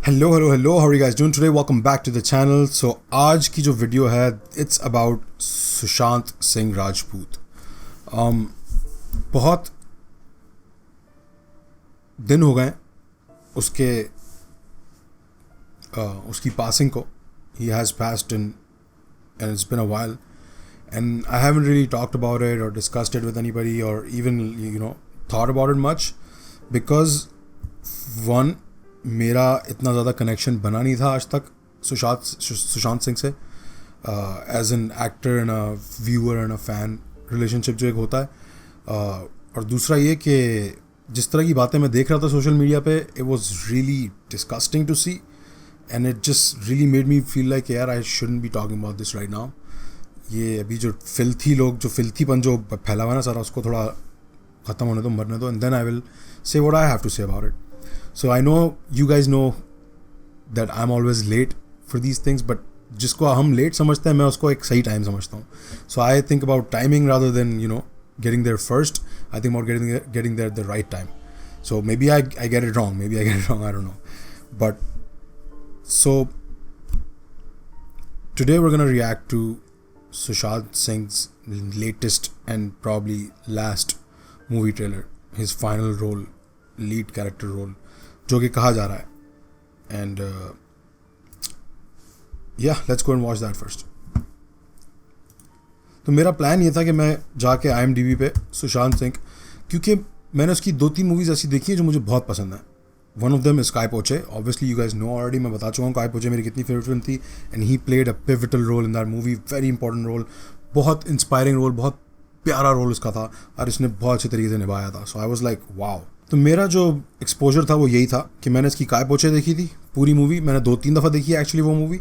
Hello, how are you guys doing today? Welcome back to the channel. So आज की जो video है it's about Sushant Singh Rajput. बहुत दिन हो गए उसके उसकी passing को. He has passed and it's been a while and I haven't really talked about it or discussed it with anybody or even thought about it much because one मेरा इतना ज़्यादा कनेक्शन बना नहीं था आज तक सुशांत सिंह से as an actor and a viewer and a fan relationship जो एक होता है. और दूसरा ये कि जिस तरह की बातें मैं देख रहा था सोशल मीडिया पे it was really disgusting to see and it just really made me feel like यार I shouldn't be talking about this right now. ये अभी जो फिल्थीपन जो फैला हुआ है ना सारा उसको थोड़ा ख़त्म होने दो, मरने दो, and then I will say what I have to say about it. So I know you guys know that I'm always late for these things, but जिसको हम late समझते हैं मैं उसको एक सही time समझता हूँ. So I think about timing rather than getting there first. I think about getting there at the right time. So maybe I get it wrong. Maybe I get it wrong. I don't know. But so today we're gonna react to Sushant Singh's latest and probably last movie trailer. His final role, lead character role. जो कि कहा जा रहा है and let's go and watch that first. तो मेरा plan ये था कि मैं जाके IMDb पे सुशांत सिंह, क्योंकि मैंने उसकी 2-3 मूवीज़ ऐसी देखी हैं जो मुझे बहुत पसंद है. One of them is Kai Po Che. Obviously you guys know already, मैं बता चुका हूँ काय पोचे मेरी कितनी फेवरेट फिल्म थी and he played a pivotal role in that movie. Very important role, बहुत इंस्पायरिंग रोल, बहुत प्यारा रोल उसका था और इसने बहुत अच्छे तरीके से निभाया था. सो आई वॉज लाइक वाओ. तो मेरा जो एक्सपोजर था वो यही था कि मैंने इसकी काय पोचे देखी थी पूरी मूवी. मैंने 2-3 दफ़ा देखी है एक्चुअली वो मूवी.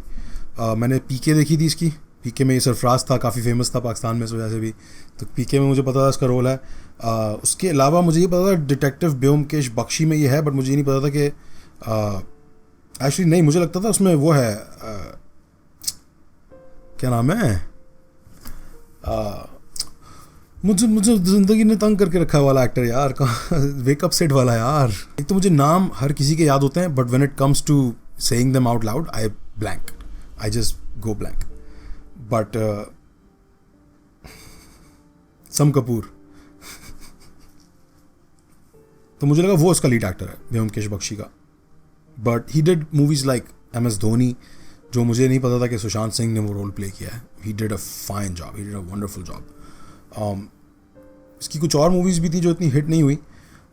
मैंने पीके देखी थी इसकी. पीके में ये सरफराज था, काफ़ी फेमस था पाकिस्तान में इस वजह से भी. तो पीके में मुझे पता था इसका रोल है. उसके अलावा मुझे ये पता था डिटेक्टिव ब्योमकेश बख्शी में ये है, बट मुझे ये नहीं पता था कि एक्चुअली नहीं, मुझे लगता था उसमें वो है क्या नाम है, मुझे ज़िंदगी ने तंग करके रखा वाला एक्टर यार, वेकअप सेट वाला यार. एक तो मुझे नाम हर किसी के याद होते हैं but when it comes to saying them out loud I just go blank. But some Kapoor तो मुझे लगा वो उसका लीड एक्टर है ब्योमकेश बख्शी का. But he did movies like MS Dhoni, जो मुझे नहीं पता था कि सुशांत सिंह ने वो रोल प्ले किया है. He did a fine job, he did a wonderful job. इसकी कुछ और मूवीज़ भी थी जो इतनी हिट नहीं हुई,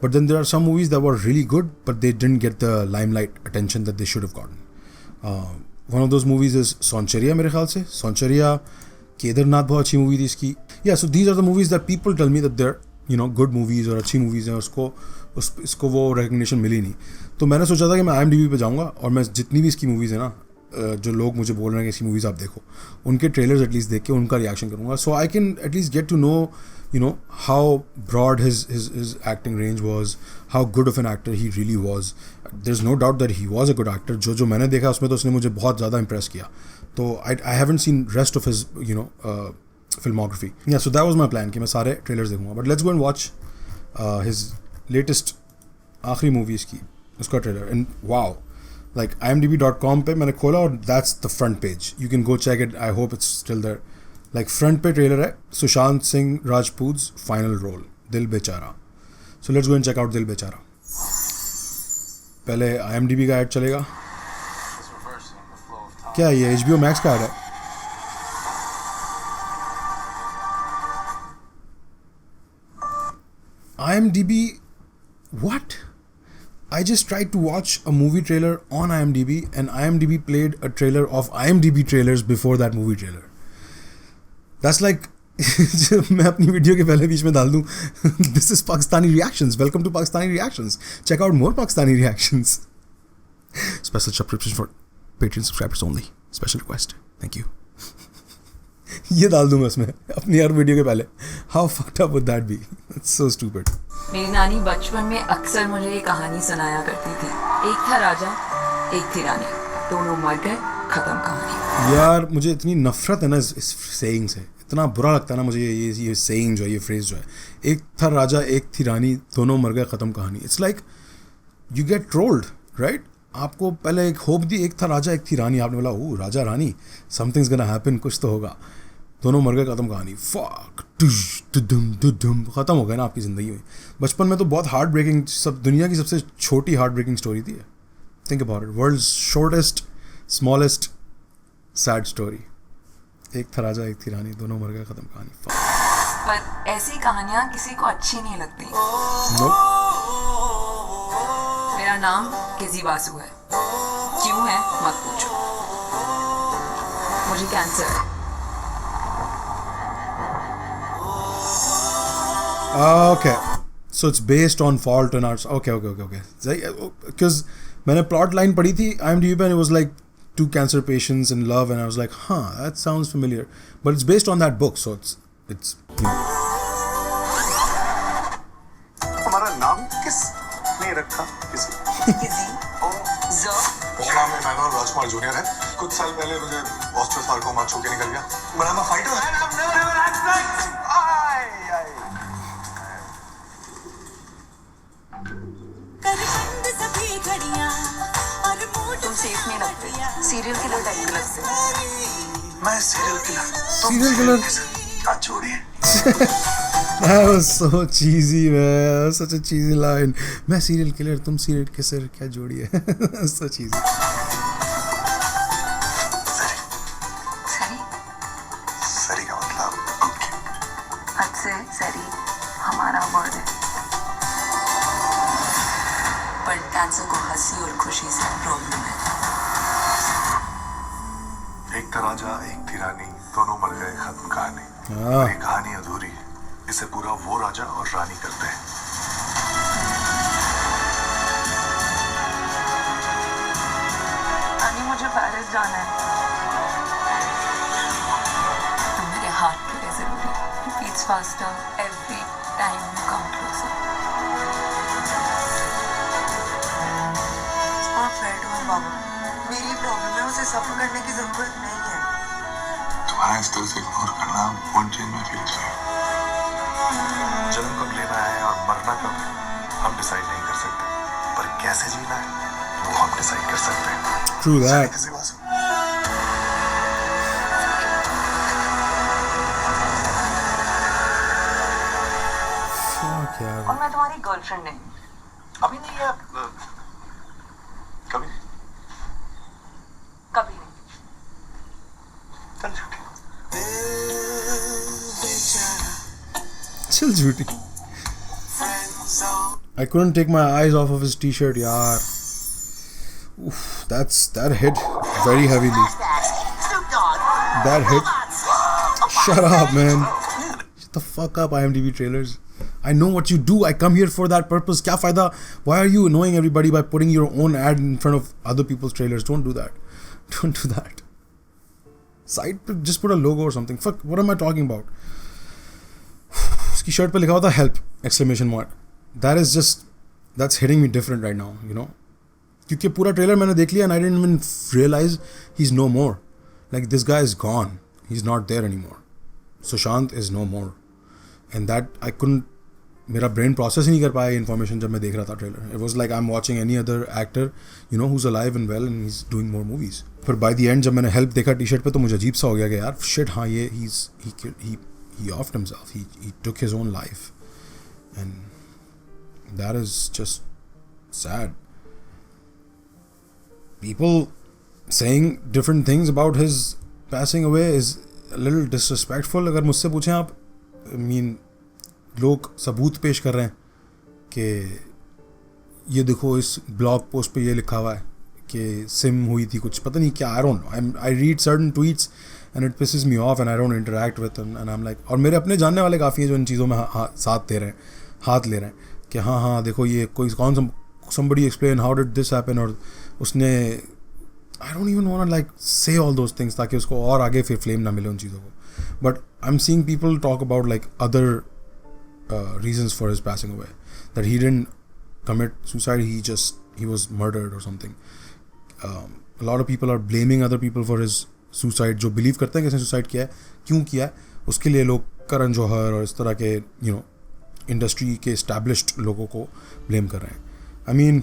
but then there are some movies that were really good but they didn't get the limelight attention that they should have gotten. One of those movies is Sonchiriya. मेरे ख्याल से सौंचरिया, केदारनाथ बहुत अच्छी मूवी थी इसकी. Yeah so these are the movies that people tell me that they're good movies और अच्छी movies हैं. इसको वो रिकग्निशन मिली नहीं. तो मैंने सोचा था कि मैं IMDb पे जाऊँगा और मैं जितनी भी इसकी मूवीज़ हैं ना, जो लोग मुझे बोल रहे हैं कि इसकी मूवीज़ आप देखो, उनके ट्रेलर्स एटलीस्ट देख के उनका रिएक्शन करूँगा. So I can at least get to know how broad his acting range was, how good of an actor he really was. There's no doubt that he was a good actor. जो मैंने देखा उसमें तो उसने मुझे बहुत ज़्यादा impress किया. तो I haven't seen rest of his filmography. Yeah, so that was my plan कि मैं सारे trailers देखूँगा. But let's go and watch his latest आखिरी मूवी इसकी, उसका trailer. And wow, like IMDb.com पे मैंने खोला और that's the front page. You can go check it. I hope it's still there. Like front पे ट्रेलर है Sushant Singh Rajput's final role Dil Bechara. So let's go and check out Dil Bechara. पहले IMDb का add चलेगा. क्या ये HBO Max का ऐड है? IMDb, what? I just tried to watch a movie trailer on IMDb and IMDb played a trailer of IMDb trailers before that movie trailer. That's like मैं अपनी video के पहले बीच में डाल दूँ this is Pakistani reactions, welcome to Pakistani reactions, check out more Pakistani reactions. Special subscription for Patreon subscribers only, special request, thank you. ये डाल दूँ मैं उसमें अपनी हर वीडियो के पहले. How fucked up would that be? It's so stupid. मेरी नानी बचपन में अक्सर मुझे ये कहानी सुनाया करती थी. एक था राजा, एक थी रानी, दोनों मर गए, खत्म कहानी. यार मुझे इतनी नफरत है ना इस सेइंग से, इतना बुरा लगता है ना मुझे ये सेइंग जो है, ये फ्रेज जो है, एक था राजा एक थी रानी दोनों मर गए ख़त्म कहानी. It's like you get trolled, right? आपको पहले एक होप दी, एक था राजा एक थी रानी, आपने बोला ओ Raja Rani somethings gonna happen, कुछ तो होगा, दोनों मर गए, खत्म कहानी, फक दुम खत्म हो गया ना आपकी ज़िंदगी में। बचपन में तो बहुत हार्ट ब्रेकिंग, सब दुनिया की सबसे छोटी हार्ट ब्रेकिंग स्टोरी थी। Think about it, world's shortest smallest sad story, एक था राजा एक थी रानी, दोनों मर गए, खत्म कहानी। पर ऐसी कहानियां किसी को अच्छी नहीं लगती। मेरा नाम किजी बासु है, क्यों है मत पूछो, मुझे कैंसर है। Okay, so it's based on fault in arts. Okay. Because मैंने plot line पढ़ी थी IMDb पे, and it was like two cancer patients in love, and I was like, huh, that sounds familiar. But it's based on that book, so it's. हमारा नाम किसने रखा? KG नाम में मैं और राजकुमार जूनियर है। कुछ साल पहले मुझे ऑस्ट्रोसार्कोमा छू के निकल गया। But I'm a fighter and I've never ever had sex. तुम सेफ नहीं लगते, सीरियल किलर टाइप के लगते हो। मैं सीरियल किलर। Serial killer? क्या छोड़िए। That was so cheesy, man. Such a cheesy line. मैं serial killer, तुम serial kisser, क्या जोड़ी है? So cheesy. सरी सरी का मतलब हद से सरी हमारा वर्ड है, पर कैंसर को हंसी और खुशी से प्रॉब्लम है। एक था राजा एक थी रानी, दोनों मर गए, खत्म कहानी। हाँ। ये कहानी अधूरी है, इसे पूरा वो राजा और रानी करते हैं। रानी मुझे पेरिस जाना है, तुम मेरे हार्ट के लिए जरूरी, it beats faster every time you come closer। आप बैठो बाबू, मेरी प्रॉब्लम है, उसे सफर करने की जरूरत नहीं है। तुम्हारा इस तरह से इग्नोर करना वन चेंज में फील है। जन्म कब लेना है और मरना कब है हम डिसाइड नहीं कर सकते, पर कैसे जीना है वो हम डिसाइड कर सकते हैं। True that. किसी बात से। Fuck यार. और मैं तुम्हारी गर्लफ्रेंड नहीं। अभी नहीं है, कभी नहीं। कभी नहीं। चल झूठी। Chill, झूठी. I couldn't take my eyes off of his t-shirt, yaar. Oof, that hit very heavily. That hit. Shut up, man. Shut the fuck up, IMDb trailers. I know what you do. I come here for that purpose. Kya fayda? Why are you annoying everybody by putting your own ad in front of other people's trailers? Don't do that. Don't do that. Side, just put a logo or something. Fuck, what am I talking about? उसकी shirt पे लिखा हुआ था help exclamation mark. That is just that's hitting me different right now, you know, क्योंकि पूरा trailer मैंने देख लिया and I didn't even realise he is no more. Like this guy is gone, he is not there any more. Sushant is no more and that I couldn't, मेरा brain process ही नहीं कर पाया इन्फॉर्मेशन जब मैं देख रहा था trailer. It was like I am watching any other actor, you know, who is alive and well and he is doing more movies. फिर बाय द एंड जब मैंने हेल्प देखा टी शर्ट पे तो मुझे अजीब सा हो गया कि यार शिट, हाँ ये he offed himself, he took his own life, and that is just sad. People saying different things about his passing away is a little disrespectful. अगर मुझसे पूछें आप, I mean, लोग सबूत पेश कर रहे हैं कि ये देखो इस ब्लॉग पोस्ट पे ये लिखा हुआ है कि सिम हुई थी कुछ, पता नहीं क्या, I don't know. I read certain tweets and it pisses me off and I don't interact with them and I'm like, और मेरे अपने जानने वाले काफ़ी हैं जो इन चीज़ों में साथ दे रहे हैं, हाथ ले रहे हैं कि हाँ देखो ये कोई कौन somebody explain how did this happen, और उसने I don't even want to like say all those things ताकि उसको और आगे फिर फ्लेम ना मिले उन चीज़ों को. But I'm seeing people talk about like other reasons for his passing away, that he didn't commit suicide, he was murdered or something. A lot of people are blaming other people for his suicide, जो believe करते हैं कि इसने suicide किया है, क्यों किया है, उसके लिए लोग करण जौहर और इस तरह के, यू नो, इंडस्ट्री के एस्टैब्लिश्ड लोगों को ब्लेम कर रहे हैं. आई मीन,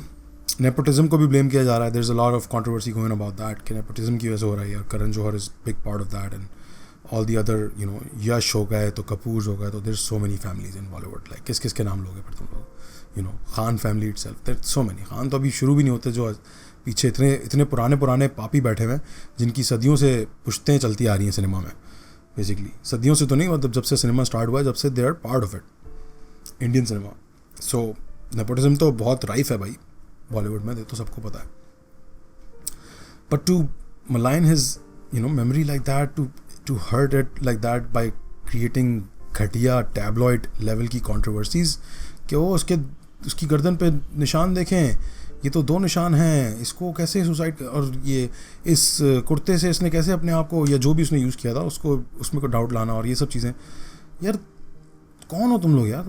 नेपोटिज्म को भी ब्लेम किया जा रहा है. There is a lot of controversy going about that कि नेपोटिज्म की वजह से हो रहा है, और Karan Johar is big part of that, and all the other Yash हो गए तो कपूर हो गए, तो there so many families in Bollywood. Like किस किस के नाम लोगे फिर तुम लोग? Khan family itself, there so many. Khan तो अभी शुरू भी नहीं होते, जो पीछे इतने इतने पुराने पापी बैठे हुए हैं जिनकी सदियों से पुश्तें चलती आ रही हैं सिनेमा में. बेसिकली सदियों से तो नहीं, मतलब जब से सिनेमा स्टार्ट हुआ है, जब से they are part of it, Indian cinema. So nepotism तो बहुत राइफ है भाई बॉलीवुड में, तो सबको पता है. But to malign his memory like that, to hurt it like that by creating घटिया टैबलॉइड लेवल की कंट्रोवर्सीज, कि वो उसकी गर्दन पे निशान देखें, ये तो 2 निशान हैं, इसको कैसे सुसाइड, और ये इस कुर्ते से इसने कैसे अपने आप को, या जो भी उसने यूज़ किया था उसको, उसमें को डाउट लाना, और ये सब चीज़ें. यार कौन हो तुम लोग यार?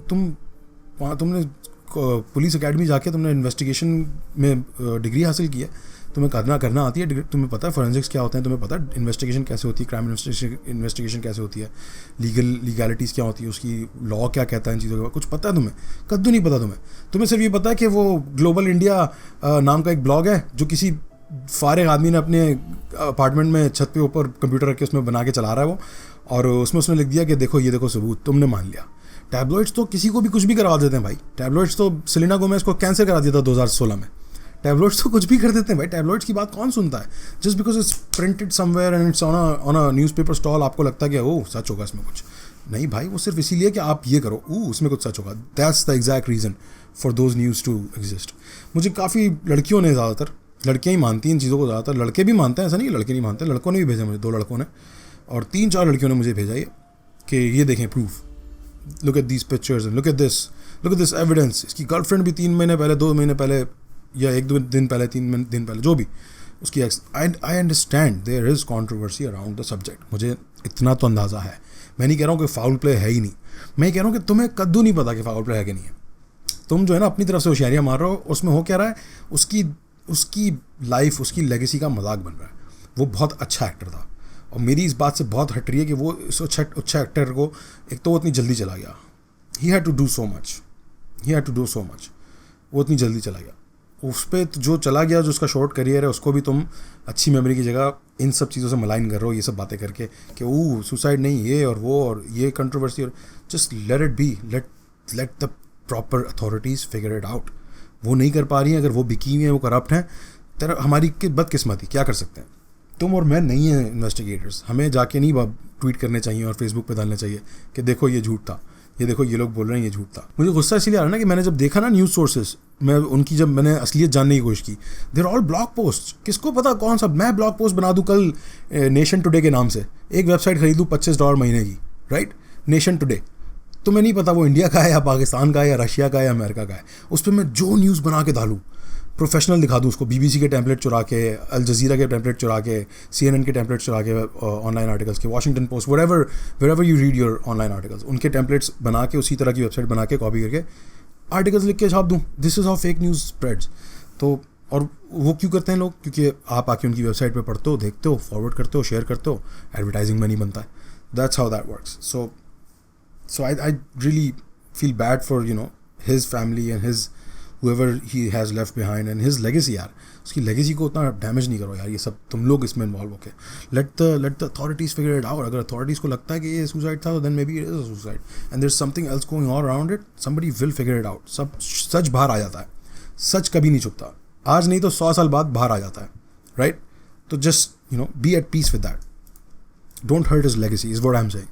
तुमने पुलिस एकेडमी जाके तुमने इन्वेस्टिगेशन में डिग्री हासिल की है, तुम्हें करना आती है, तुम्हें पता है फॉरेंसिक्स क्या होते हैं, तुम्हें पता है इन्वेस्टिगेशन कैसे होती है, क्राइम इन्वेस्टिगेशन कैसे होती है, लीगैलिटीज़ क्या होती है उसकी, लॉ क्या कहता है इन चीज़ों के बारे में, कुछ पता है तुम्हें? कद्दू नहीं पता तुम्हें सिर्फ ये पता है कि वो ग्लोबल इंडिया नाम का एक ब्लॉग है जो किसी फारिग आदमी ने अपने अपार्टमेंट में छत पे ऊपर कंप्यूटर रख के उसमें बना के चला रहा है वो, और उसमें उसने लिख दिया कि देखो ये देखो सबूत, तुमने मान लिया. टैबलॉइड्स तो किसी को भी कुछ भी करवा देते हैं भाई. टैबलॉइड्स तो सेलिना गोमेज को कैंसर करा दिया था 2016 में. टैबलॉइड्स तो कुछ भी कर देते हैं भाई. टैबलॉइड्स की बात कौन सुनता है? Just because it's printed somewhere and it's on a newspaper stall, आपको लगता है कि ओह सच होगा इसमें कुछ. नहीं भाई, वो सिर्फ इसीलिए कि आप ये करो, उसमें कुछ सच होगा. That's the exact reason for those news to exist. मुझे काफ़ी लड़कियों ने, ज़्यादातर लड़कियाँ ही मानती हैं इन चीज़ों को, ज़्यादातर लड़के भी मानते हैं, ऐसा नहीं लड़के नहीं मानते, लड़कों ने भी भेजा मुझे, 2 लड़कों ने और 3-4 लड़कियों ने मुझे भेजा ये कि ये देखें proof, look at these pictures and look at this evidence. इसकी गर्लफ्रेंड भी 3 महीने पहले, 2 महीने पहले, या 1-2 दिन पहले, 3 दिन पहले, जो भी उसकी ex. I understand there is controversy around the subject. मुझे इतना तो अंदाज़ा है. मैं नहीं कह रहा हूँ कि फाउल प्ले है ही नहीं, मैं कह रहा हूँ कि तुम्हें कद्दू नहीं पता कि फाउल प्ले है कि नहीं है. तुम जो है ना अपनी तरफ से होशियारियाँ मार रहे हो, उसमें हो क्या रहा है, उसकी लाइफ, उसकी लेगेसी का मजाक बन रहा है. वो बहुत अच्छा एक्टर था, और मेरी इस बात से बहुत हट रही है कि वो इस अच्छा एक्टर को, एक तो वो इतनी जल्दी चला गया, he had to do so much, वो इतनी जल्दी चला गया. उस पर जो चला गया, जो उसका शॉर्ट करियर है, उसको भी तुम अच्छी मेमोरी की जगह इन सब चीज़ों से मलाइन कर रहे हो, ये सब बातें करके कि सुसाइड नहीं, ये और वो और ये कंट्रोवर्सी. और just let it be, let the proper authorities figure it out. वो नहीं कर पा रही हैं, अगर वो बिकी हुई हैं, वो करप्ट हैं, तेरा हमारी बदकिस्मती, क्या कर सकते हैं? तुम और मैं नहीं हैं इन्वेस्टिगेटर्स. हमें जाके नहीं ट्वीट करने चाहिए और फेसबुक पे डालने चाहिए कि देखो ये झूठ था, ये देखो ये लोग बोल रहे हैं ये झूठ था. मुझे गुस्सा इसलिए आ रहा है ना कि मैंने जब देखा ना न्यूज़ सोर्सेज, जब मैंने असलियत जानने की कोशिश की, देर ऑल ब्लॉग पोस्ट. किसको पता कौन सा मैं ब्लॉग पोस्ट बना दूँ कल नेशन टुडे के नाम से, एक वेबसाइट खरीदूँ $25 महीने की, राइट, नेशन टुडे. तुम्हें नहीं पता वो इंडिया का है या पाकिस्तान का है या रशिया का है या अमेरिका का है. उस पर मैं जो न्यूज़ बना के डालूँ, प्रोफेशनल दिखा दूँ उसको, BBC के टेम्पलेट चुरा के, अल जज़ीरा के टेम्पलेट चुरा के, CNN के टेम्पलेट चुरा के, ऑनलाइन आर्टिकल्स के, Washington post, wherever you read your online articles, उनके टेम्पलेट्स बना के, उसी तरह की वेबसाइट बना के, कॉपी करके आर्टिकल्स लिख के छाप दूँ. This is how fake news spreads. तो और वो क्यों करते हैं लोग? क्योंकि आप आके उनकी वेबसाइट पर पढ़ते हो, देखते हो, फॉरवर्ड करते हो, शेयर करते हो, एडवर्टाइजिंग में नहीं बनता है. That's how that works. So I really feel bad for his family and his whoever he has left behind and his legacy. यार उसकी legacy को उतना डैमेज नहीं करो यार. ये सब तुम लोग इसमें इन्वॉल्व होके let the authorities figure it out. अगर authorities को लगता है कि ये suicide था, तो then maybe it is a suicide and there's something else going on around it. Somebody will figure it out. सब सच बाहर आ जाता है. सच कभी नहीं छुपता. आज नहीं तो 100 साल बाद बाहर आ जाता है, right? तो just be at peace with that. Don't hurt his legacy is what I'm saying.